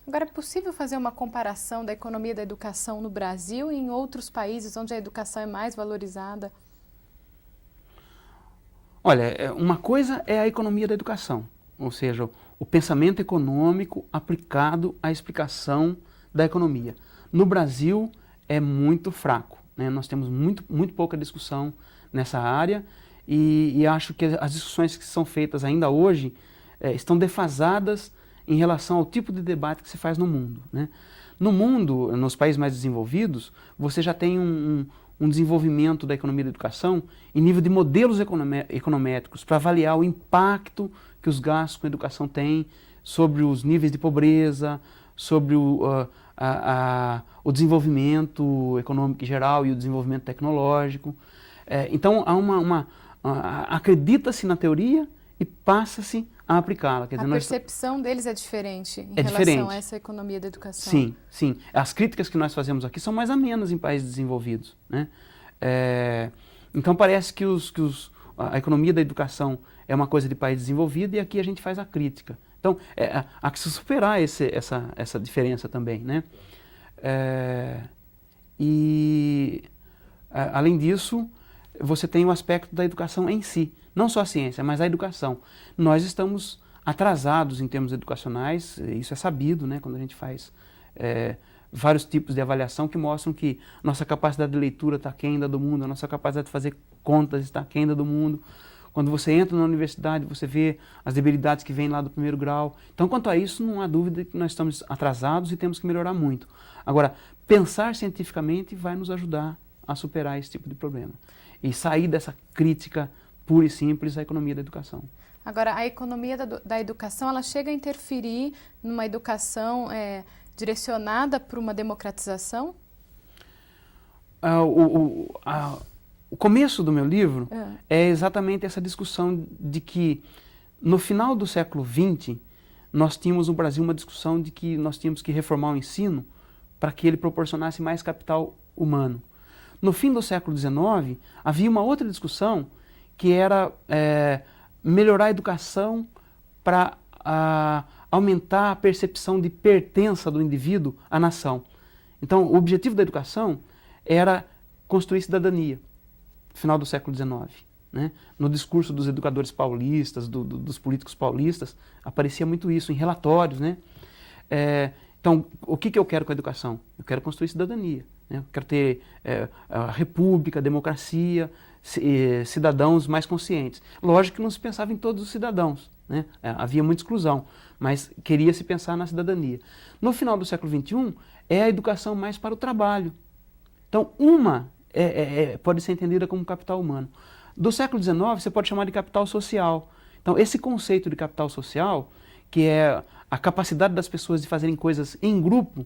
Agora, é possível fazer uma comparação da economia da educação no Brasil e em outros países onde a educação é mais valorizada? Olha, uma coisa é a economia da educação, ou seja, o pensamento econômico aplicado à explicação da economia. No Brasil é muito fraco, né? Nós temos muito pouca discussão nessa área e acho que as discussões que são feitas ainda hoje estão defasadas em relação ao tipo de debate que se faz no mundo, né? No mundo, nos países mais desenvolvidos, você já tem um desenvolvimento da economia da educação em nível de modelos econométricos para avaliar o impacto que os gastos com a educação têm sobre os níveis de pobreza, sobre o desenvolvimento econômico em geral e o desenvolvimento tecnológico. Então, acredita-se na teoria e passa-se a aplicá-la. A percepção deles é diferente em é relação diferente. a essa economia da educação. Sim, sim. As críticas que nós fazemos aqui são mais amenas em países desenvolvidos, né? Então parece que a economia da educação é uma coisa de país desenvolvido e aqui a gente faz a crítica. Então há que se superar essa diferença também, né? Além disso, você tem o aspecto da educação em si. Não só a ciência, mas a educação. Nós estamos atrasados em termos educacionais, isso é sabido, né, quando a gente faz vários tipos de avaliação que mostram que nossa capacidade de leitura está aquém da do mundo, a nossa capacidade de fazer contas está aquém da do mundo. Quando você entra na universidade, você vê as debilidades que vêm lá do primeiro grau. Então, quanto a isso, não há dúvida que nós estamos atrasados e temos que melhorar muito. Agora, pensar cientificamente vai nos ajudar a superar esse tipo de problema e sair dessa crítica pura e simples à economia da educação. Agora, a economia da educação, ela chega a interferir numa educação direcionada para uma democratização? O começo do meu livro é exatamente essa discussão de que, no final do século XX, nós tínhamos no Brasil uma discussão de que nós tínhamos que reformar o ensino para que ele proporcionasse mais capital humano. No fim do século XIX, havia uma outra discussão que era melhorar a educação para aumentar a percepção de pertença do indivíduo à nação. Então, o objetivo da educação era construir cidadania, no final do século XIX. Né? No discurso dos educadores paulistas, dos políticos paulistas, aparecia muito isso em relatórios. Né? Então, o que eu quero com a educação? Eu quero construir cidadania. Né? Eu quero ter a república, a democracia, cidadãos mais conscientes. Lógico que não se pensava em todos os cidadãos, né? Havia muita exclusão, mas queria-se pensar na cidadania. No final do século XXI, é a educação mais para o trabalho. Então, pode ser entendida como capital humano. Do século XIX, você pode chamar de capital social. Então, esse conceito de capital social, que é a capacidade das pessoas de fazerem coisas em grupo,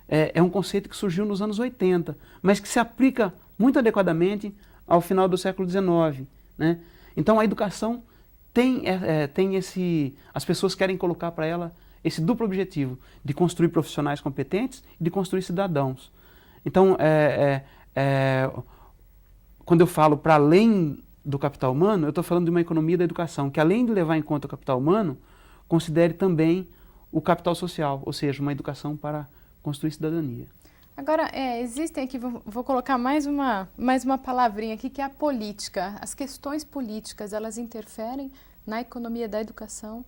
é um conceito que surgiu nos anos 80, mas que se aplica muito adequadamente ao final do século XIX. Né? Então a educação tem as pessoas querem colocar para ela esse duplo objetivo, de construir profissionais competentes e de construir cidadãos. Então, quando eu falo para além do capital humano, eu estou falando de uma economia da educação, que além de levar em conta o capital humano, considere também o capital social, ou seja, uma educação para construir cidadania. Agora, existem aqui, vou colocar mais uma palavrinha aqui, que é a política. As questões políticas, elas interferem na economia da educação?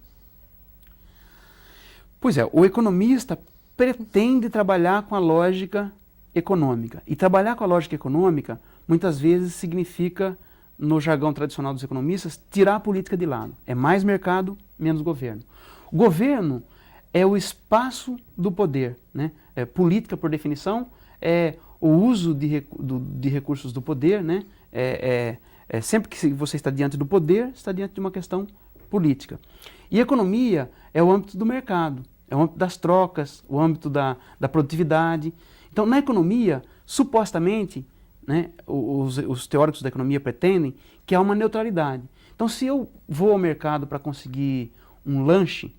Pois é, o economista pretende trabalhar com a lógica econômica. E trabalhar com a lógica econômica, muitas vezes, significa, no jargão tradicional dos economistas, tirar a política de lado. É mais mercado, menos governo. O governo é o espaço do poder, né? Política, por definição, é o uso de recursos do poder, né? Sempre que você está diante do poder, está diante de uma questão política. E economia é o âmbito do mercado, é o âmbito das trocas, o âmbito da produtividade. Então, na economia, supostamente, né, os teóricos da economia pretendem que há uma neutralidade. Então, se eu vou ao mercado para conseguir um lanche,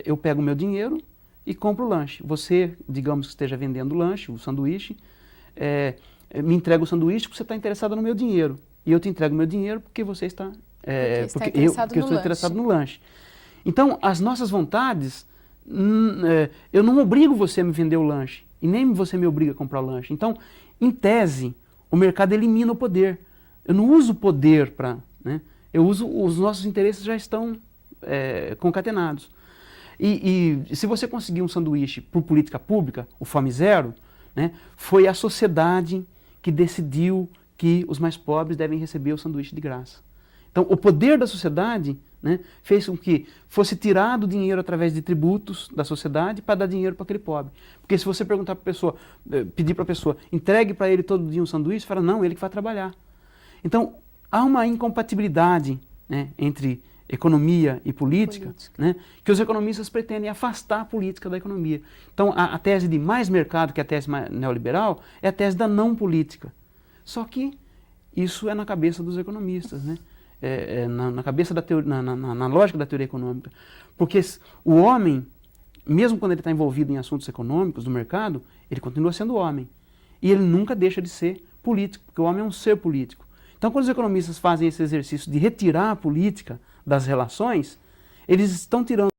eu pego o meu dinheiro e compro o lanche. Você, digamos que esteja vendendo o lanche, o sanduíche, me entrega o sanduíche porque você está interessado no meu dinheiro. E eu te entrego o meu dinheiro porque você está, porque eu estou interessado no lanche. Então, as nossas vontades eu não obrigo você a me vender o lanche, e nem você me obriga a comprar o lanche. Então, em tese, o mercado elimina o poder. Eu não uso o poder para... Né? Eu uso, os nossos interesses já estão concatenados. E se você conseguir um sanduíche por política pública, o Fome Zero, né, foi a sociedade que decidiu que os mais pobres devem receber o sanduíche de graça. Então, o poder da sociedade, né, fez com que fosse tirado dinheiro através de tributos da sociedade para dar dinheiro para aquele pobre. Porque se você perguntar para a pessoa, pedir para a pessoa, entregue para ele todo dia um sanduíche, fala, não, ele que vai trabalhar. Então, há uma incompatibilidade, né, entre economia e política, né, que os economistas pretendem afastar a política da economia. Então, a tese de mais mercado, que é a tese neoliberal, é a tese da não política. Só que isso é na cabeça dos economistas, né? Na cabeça da teoria, na lógica da teoria econômica. Porque o homem, mesmo quando ele está envolvido em assuntos econômicos do mercado, ele continua sendo homem. E ele nunca deixa de ser político, porque o homem é um ser político. Então, quando os economistas fazem esse exercício de retirar a política das relações, eles estão tirando